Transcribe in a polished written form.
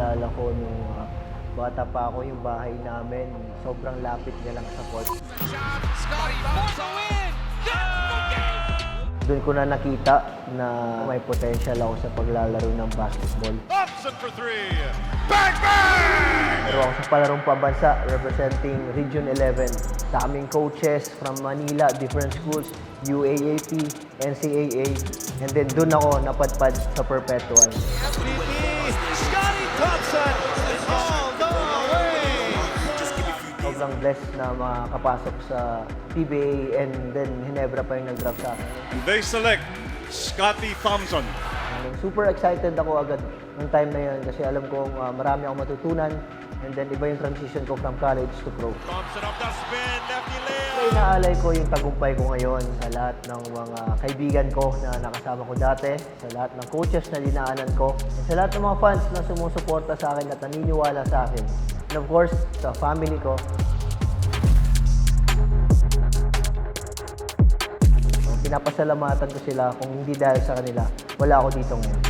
naalala ko nung bata pa ako, yung bahay namin, sobrang lapit niya lang sa court. Doon ko na nakita na may potential ako sa paglalaro ng basketball. Thompson for three. Bang, bang! Pero ako sa palarong pabansa, representing Region 11. Daming coaches from Manila, different schools, UAAP, NCAA. And then doon ako napadpad sa Perpetual. MVP, Scotty Thompson all the way. Sobrang blessed na makapasok sa PBA and then Ginebra pa yung nag-draft sa akin. They select Scotty Thompson. Super excited ako agad ng time na yun kasi alam kong marami akong matutunan and then iba yung transition ko from college to pro. Thompson off the spin, lefty layup. So, inaalay ko yung tagumpay ko ngayon sa lahat ng mga kaibigan ko na nakasama ko dati, sa lahat ng coaches na dinaanan ko, at sa lahat ng mga fans na sumusuporta sa akin at naniniwala sa akin. And of course, sa family ko. Pinapasalamatan ko sila kung hindi dahil sa kanila, wala ako dito ngayon.